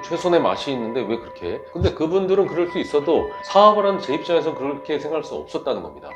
최선의 맛이 있는데 왜 그렇게 해? 근데 그분들은 그럴 수 있어도 사업을 하는 제 입장에서 그렇게 생각할 수 없었다는 겁니다.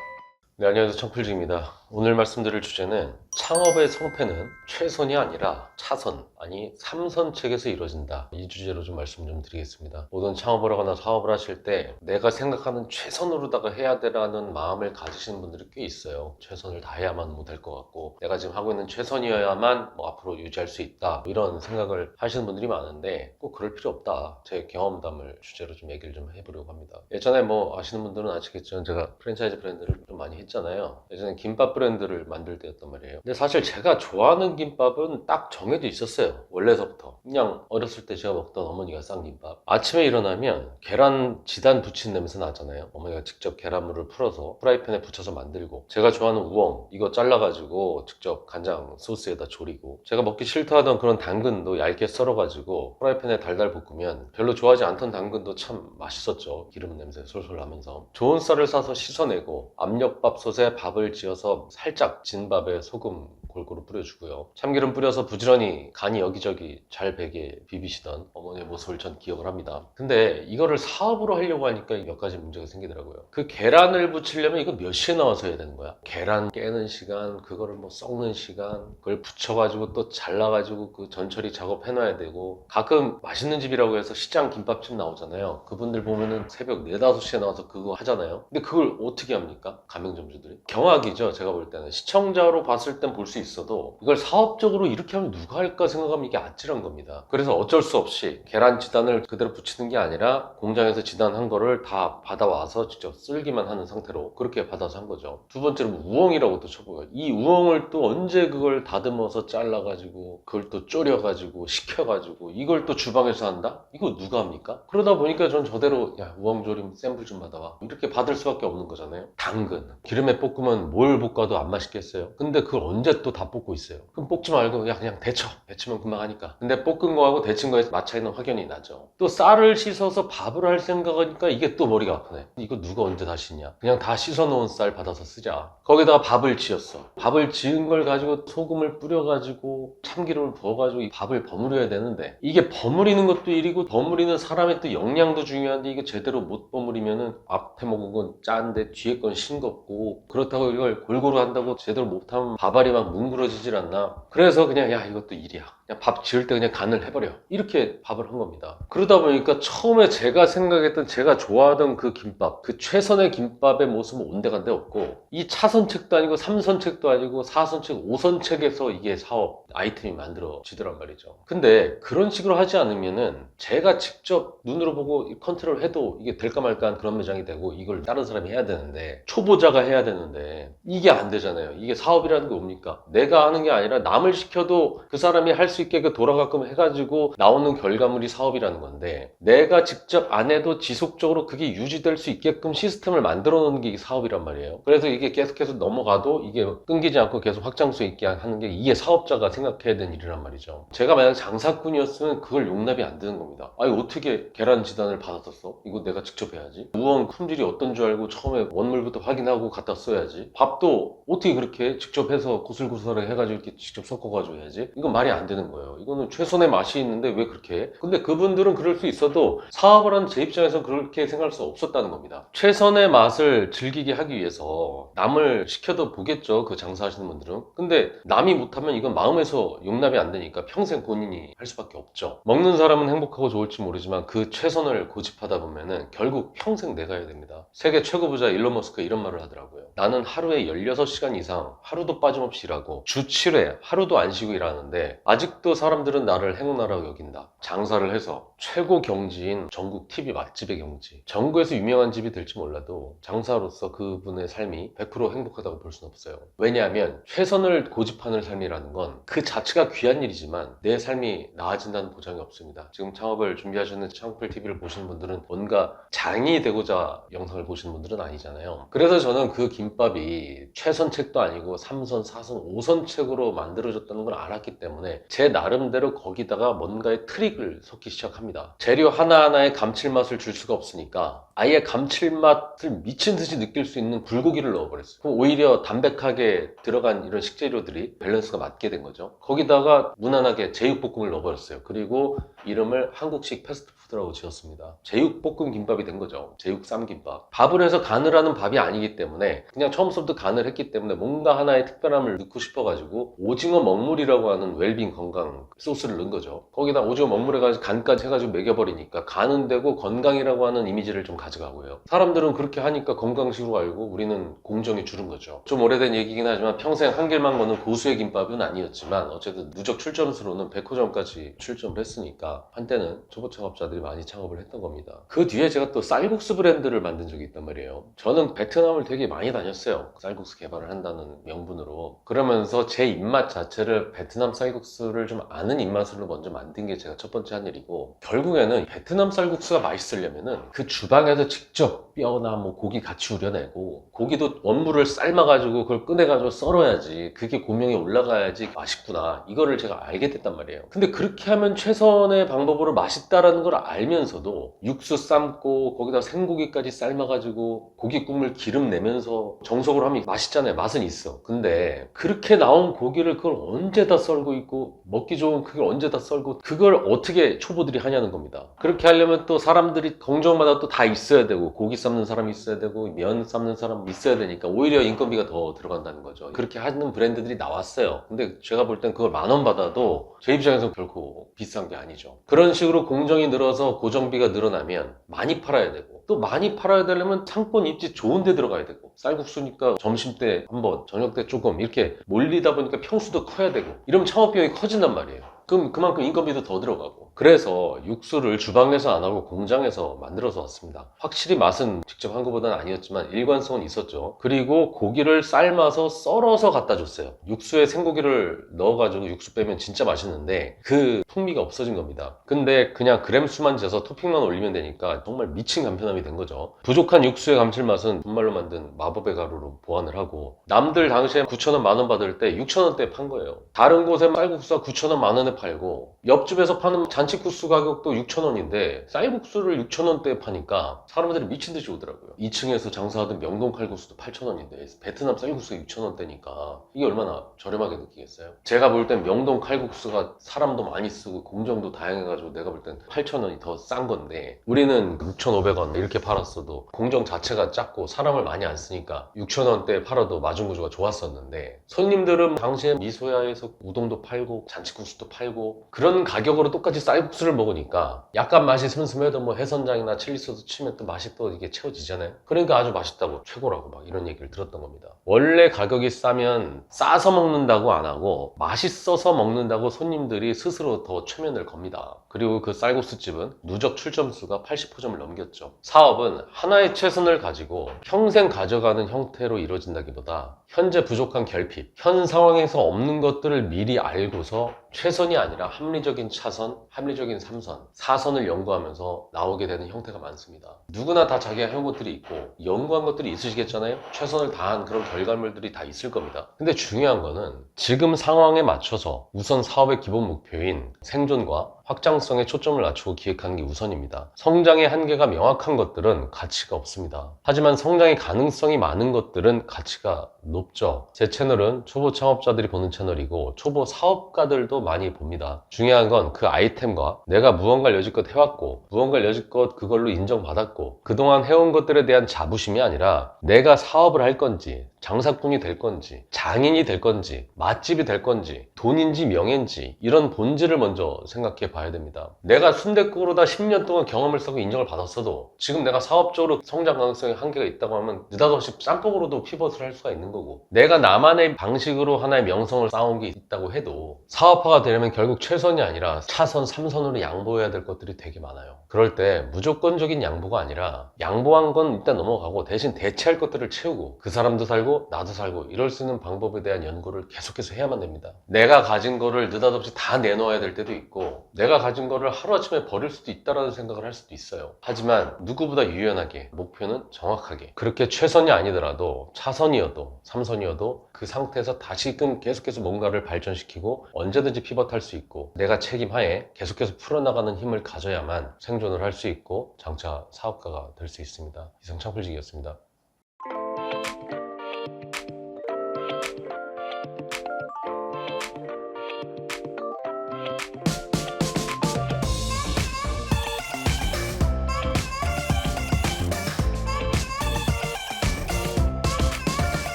네, 안녕하세요. 청필지입니다. 오늘 말씀드릴 주제는 창업의 성패는 최선이 아니라 차선, 아니 삼선책에서 이루어진다. 이 주제로 좀 말씀 좀 드리겠습니다. 모든 창업을 하거나 사업을 하실 때 내가 생각하는 최선으로다가 해야 되라는 마음을 가지시는 분들이 꽤 있어요. 최선을 다해야만 못할 것 같고 내가 지금 하고 있는 최선이어야만 앞으로 유지할 수 있다. 이런 생각을 하시는 분들이 많은데 꼭 그럴 필요 없다. 제 경험담을 주제로 좀 얘기를 좀 해보려고 합니다. 예전에 아시는 분들은 아시겠지만 제가 프랜차이즈 브랜드를 좀 많이 했잖아요. 예전에 김밥 브랜드를 만들 때였단 말이에요. 근데 사실 제가 좋아하는 김밥은 딱 정해져 있었어요. 원래서부터. 그냥 어렸을 때 제가 먹던 어머니가 싼 김밥. 아침에 일어나면 계란 지단 부친 냄새 나잖아요. 어머니가 직접 계란물을 풀어서 프라이팬에 붙여서 만들고, 제가 좋아하는 우엉 이거 잘라가지고 직접 간장 소스에다 졸이고, 제가 먹기 싫다 하던 그런 당근도 얇게 썰어가지고 프라이팬에 달달 볶으면 별로 좋아하지 않던 당근도 참 맛있었죠. 기름 냄새 솔솔 나면서. 좋은 쌀을 사서 씻어내고 압력밥솥에 밥을 지어서 살짝 진밥에 소금 골고루 뿌려주고요. 참기름 뿌려서 부지런히 간이 여기저기 잘 배게 비비시던 어머니의 모습을 전 기억을 합니다. 근데 이거를 사업으로 하려고 하니까 몇 가지 문제가 생기더라고요. 그 계란을 부치려면 이거 몇 시에 나와서 해야 되는 거야? 계란 깨는 시간, 그거를 썩는 시간, 그걸 부쳐가지고 또 잘라가지고 그 전처리 작업해놔야 되고, 가끔 맛있는 집이라고 해서 시장 김밥집 나오잖아요. 그분들 보면은 새벽 4, 5시에 나와서 그거 하잖아요. 근데 그걸 어떻게 합니까? 가맹점주들이. 경악이죠. 제가 볼 때는. 시청자로 봤을 땐 볼 수 있어도 이걸 사업적으로 이렇게 하면 누가 할까 생각하면 이게 아찔한 겁니다. 그래서 어쩔 수 없이 계란 지단을 그대로 붙이는 게 아니라 공장에서 지단한 거를 다 받아와서 직접 쓸기만 하는 상태로 그렇게 받아서 한 거죠. 두 번째로 우엉이라고 또 쳐보고요. 이 우엉을 또 언제 그걸 다듬어서 잘라가지고 그걸 또 졸여가지고 식혀가지고 이걸 또 주방에서 한다? 이거 누가 합니까? 그러다 보니까 전 저대로 야 우엉조림 샘플 좀 받아와 이렇게 받을 수밖에 없는 거잖아요. 당근 기름에 볶으면 뭘 볶아도 안 맛있겠어요? 근데 그걸 언제 또 다 볶고 있어요? 그럼 볶지 말고 야 그냥 데치면 금방 하니까. 근데 볶은 거하고 데친 거에 맛 차이는 확연히 나죠. 또 쌀을 씻어서 밥을 할 생각하니까 이게 또 머리가 아프네. 이거 누가 언제 다 씻냐? 그냥 다 씻어 놓은 쌀 받아서 쓰자. 거기다가 밥을 지었어. 밥을 지은 걸 가지고 소금을 뿌려가지고 참기름을 부어가지고 이 밥을 버무려야 되는데, 이게 버무리는 것도 일이고 버무리는 사람의 또 역량도 중요한데 이게 제대로 못 버무리면은 앞에 먹은 건 짠데 뒤에 건 싱겁고, 그렇다고 이걸 골고루 한다고 제대로 못하면 밥알이 막 뭉그러지질 않나. 그래서 그냥 야 이것도 일이야, 그냥 밥 지을 때 그냥 간을 해버려, 이렇게 밥을 한 겁니다. 그러다 보니까 처음에 제가 생각했던, 제가 좋아하던 그 김밥, 그 최선의 김밥의 모습은 온데간데 없고, 이 차선책도 아니고 3선책도 아니고 4선책, 5선책에서 이게 사업 아이템이 만들어지더란 말이죠. 근데 그런 식으로 하지 않으면은 제가 직접 눈으로 보고 컨트롤 해도 이게 될까 말까한 그런 매장이 되고, 이걸 다른 사람이 해야 되는데, 초보자가 해야 되는데 이게 안 되잖아요. 이게 사업이라는 게 뭡니까? 내가 하는 게 아니라 남을 시켜도 그 사람이 할 수 있게 돌아가끔 해가지고 나오는 결과물이 사업이라는 건데, 내가 직접 안 해도 지속적으로 그게 유지될 수 있게끔 시스템을 만들어 놓는 게 사업이란 말이에요. 그래서 이게 계속해서 넘어가도 이게 끊기지 않고 계속 확장수 있게 하는 게 이게 사업자가 생각해야 되는 일이란 말이죠. 제가 만약 장사꾼이었으면 그걸 용납이 안 되는 겁니다. 아니 어떻게 계란 지단을 받았었어? 이거 내가 직접 해야지. 우엉 품질이 어떤 줄 알고 처음에 원물부터 확인하고 갖다 써야지. 밥도 어떻게 그렇게 직접 해서 고슬고슬하게 해가지고 이렇게 직접 섞어가지고 해야지. 이건 말이 안 되는 거예요. 이거는 최선의 맛이 있는데 왜 그렇게 해? 근데 그분들은 그럴 수 있어도 사업을 하는 제 입장에서 그렇게 생각할 수 없었다는 겁니다. 최선의 맛을 즐기게 하기 위해서 남을 시켜도 보겠죠, 그 장사하시는 분들은. 근데 남이 못하면 이건 마음에서 용납이 안 되니까 평생 본인이 할 수밖에 없죠. 먹는 사람은 행복하고 좋을지 모르지만 그 최선을 고집하다 보면은 결국 평생 내가 해야 됩니다. 세계 최고 부자 일론 머스크 이런 말을 하더라고요. 나는 하루에 16시간 이상 하루도 빠짐없이 일하고 주 7회 하루도 안 쉬고 일하는데 아직도 사람들은 나를 행운아라고 여긴다. 장사를 해서 최고 경지인 전국 TV 맛집의 경지, 전국에서 유명한 집이 될지 몰라도 장사로서 그분의 삶이 100% 행복하다고 볼 수는 없어요. 왜냐하면 최선을 고집하는 삶이라는 건 그 자체가 귀한 일이지만 내 삶이 나아진다는 보장이 없습니다. 지금 창업을 준비하시는 창업TV를 보시는 분들은 뭔가 장이 되고자 영상을 보시는 분들은 아니잖아요. 그래서 저는 그 김밥이 최선책도 아니고 3선, 4선, 5선책으로 만들어졌다는 걸 알았기 때문에 제 제 나름대로 거기다가 뭔가의 트릭을 섞기 시작합니다. 재료 하나하나에 감칠맛을 줄 수가 없으니까 아예 감칠맛을 미친 듯이 느낄 수 있는 불고기를 넣어버렸어요. 그럼 오히려 담백하게 들어간 이런 식재료들이 밸런스가 맞게 된 거죠. 거기다가 무난하게 제육볶음을 넣어버렸어요. 그리고 이름을 한국식 패스트푸드라고 지었습니다. 제육볶음 김밥이 된 거죠. 제육 쌈김밥. 밥을 해서 간을 하는 밥이 아니기 때문에 그냥 처음부터 간을 했기 때문에 뭔가 하나의 특별함을 넣고 싶어가지고 오징어 먹물이라고 하는 웰빙 건강 소스를 넣은 거죠. 거기다 오징어 먹물 해가지고 간까지 해가지고 먹여버리니까 간은 되고 건강이라고 하는 이미지를 좀 가져가고요. 사람들은 그렇게 하니까 건강식으로 알고 우리는 공정이 줄은 거죠. 좀 오래된 얘기긴 하지만 평생 한 길만 거는 고수의 김밥은 아니었지만 어쨌든 누적 출점수로는 100호점까지 출점을 했으니까 한때는 초보 창업자들이 많이 창업을 했던 겁니다. 그 뒤에 제가 또 쌀국수 브랜드를 만든 적이 있단 말이에요. 저는 베트남을 되게 많이 다녔어요. 쌀국수 개발을 한다는 명분으로. 그러면서 제 입맛 자체를 베트남 쌀국수를 좀 아는 입맛으로 먼저 만든 게 제가 첫 번째 한 일이고, 결국에는 베트남 쌀국수가 맛있으려면은 그 주방에서 직접 뼈나 뭐 고기 같이 우려내고, 고기도 원물을 삶아가지고 그걸 꺼내가지고 썰어야지 그게 고명에 올라가야지 맛있구나, 이거를 제가 알게 됐단 말이에요. 근데 그렇게 하면 최선의 방법으로 맛있다라는 걸 알면서도 육수 삶고 거기다 생고기까지 삶아가지고 고기 국물 기름 내면서 정석으로 하면 맛있잖아요. 맛은 있어. 근데 그렇게 나온 고기를 그걸 언제 다 썰고 있고, 먹기 좋은 그걸 언제 다 썰고, 그걸 어떻게 초보들이 하냐는 겁니다. 그렇게 하려면 또 사람들이 공정마다 또 다 있어야 되고, 고기 삶는 사람이 있어야 되고 면 삶는 사람이 있어야 되니까 오히려 인건비가 더 들어간다는 거죠. 그렇게 하는 브랜드들이 나왔어요. 근데 제가 볼 땐 그걸 10,000원 받아도 제 입장에서 결코 비싼 게 아니죠. 그런 식으로 공정이 늘어서 고정비가 늘어나면 많이 팔아야 되고, 또 많이 팔아야 되려면 상권 입지 좋은 데 들어가야 되고, 쌀국수니까 점심때 한번 저녁 때 조금 이렇게 몰리다 보니까 평수도 커야 되고, 이러면 창업비용이 커진단 말이에요. 그럼 그만큼 인건비도 더 들어가고. 그래서 육수를 주방에서 안 하고 공장에서 만들어서 왔습니다. 확실히 맛은 직접 한 것보다는 아니었지만 일관성은 있었죠. 그리고 고기를 삶아서 썰어서 갖다 줬어요. 육수에 생고기를 넣어가지고 육수 빼면 진짜 맛있는데 그 풍미가 없어진 겁니다. 근데 그냥 그램 수만 재서 토핑만 올리면 되니까 정말 미친 간편함이 된 거죠. 부족한 육수의 감칠맛은 분말로 만든 마법의 가루로 보완을 하고, 남들 당시에 9,000원, 10,000원 받을 때 6,000원대에 판 거예요. 다른 곳에 쌀국수가 9,000원, 10,000원에 팔고, 옆집에서 파는 잔치국수 가격도 6,000원인데 쌀국수를 6,000원대에 파니까 사람들이 미친 듯이 오더라고요. 2층에서 장사하던 명동 칼국수도 8,000원인데 베트남 쌀국수가 6,000원대니까 이게 얼마나 저렴하게 느끼겠어요? 제가 볼 땐 명동 칼국수가 사람도 많이 쓰고 공정도 다양해가지고 내가 볼 땐 8,000원이 더 싼 건데, 우리는 6,500원 이렇게 팔았어도 공정 자체가 작고 사람을 많이 안 쓰니까 6,000원대에 팔아도 마진 구조가 좋았었는데, 손님들은 당시에 미소야에서 우동도 팔고 잔치국수도 팔고 그런 가격으로 똑같이 쌀국수를 먹으니까 약간 맛이 슴슴해도 뭐 해선장이나 칠리소스 치면 또 맛이 또 이게 채워지잖아요. 그러니까 아주 맛있다고, 최고라고 막 이런 얘기를 들었던 겁니다. 원래 가격이 싸면 싸서 먹는다고 안 하고 맛있어서 먹는다고 손님들이 스스로 더 최면을 겁니다. 그리고 그 쌀국수집은 누적 출점수가 80호점을 넘겼죠. 사업은 하나의 최선을 가지고 평생 가져가는 형태로 이루어진다기보다 현재 부족한 결핍, 현 상황에서 없는 것들을 미리 알고서 최선이 아니라 합리적인 차선, 합리적인 3선, 4선을 연구하면서 나오게 되는 형태가 많습니다. 누구나 다 자기가 해온 것들이 있고 연구한 것들이 있으시겠잖아요. 최선을 다한 그런 결과물들이 다 있을 겁니다. 근데 중요한 거는 지금 상황에 맞춰서 우선 사업의 기본 목표인 생존과 확장성에 초점을 맞추고 기획하는 게 우선입니다. 성장의 한계가 명확한 것들은 가치가 없습니다. 하지만 성장의 가능성이 많은 것들은 가치가 높죠. 제 채널은 초보 창업자들이 보는 채널이고 초보 사업가들도 많이 봅니다. 중요한 건 그 아이템과 내가 무언가를 여지껏 해왔고 무언가를 여지껏 그걸로 인정받았고 그동안 해온 것들에 대한 자부심이 아니라 내가 사업을 할 건지, 장사꾼이 될 건지, 장인이 될 건지, 맛집이 될 건지, 돈인지 명예인지, 이런 본질을 먼저 생각해 봐야 됩니다. 내가 순댓국으로 다 10년 동안 경험을 쌓고 인정을 받았어도 지금 내가 사업적으로 성장 가능성에 한계가 있다고 하면 느닷없이 짬뽕으로도 피벗을 할 수가 있는 거고, 내가 나만의 방식으로 하나의 명성을 쌓은 게 있다고 해도 사업화가 되려면 결국 최선이 아니라 차선, 3선으로 양보해야 될 것들이 되게 많아요. 그럴 때 무조건적인 양보가 아니라 양보한 건 일단 넘어가고 대신 대체할 것들을 채우고 그 사람도 살고 나도 살고 이럴 수 있는 방법에 대한 연구를 계속해서 해야만 됩니다. 내가 가진 거를 느닷없이 다 내놓아야 될 때도 있고, 내가 가진 거를 하루아침에 버릴 수도 있다라는 생각을 할 수도 있어요. 하지만 누구보다 유연하게, 목표는 정확하게, 그렇게 최선이 아니더라도 차선이어도 3선이어도 그 상태에서 다시금 계속해서 뭔가를 발전시키고 언제든지 피벗할 수 있고 내가 책임하에 계속해서 풀어나가는 힘을 가져야만 생존을 할 수 있고 장차 사업가가 될 수 있습니다. 이상 창필직이었습니다.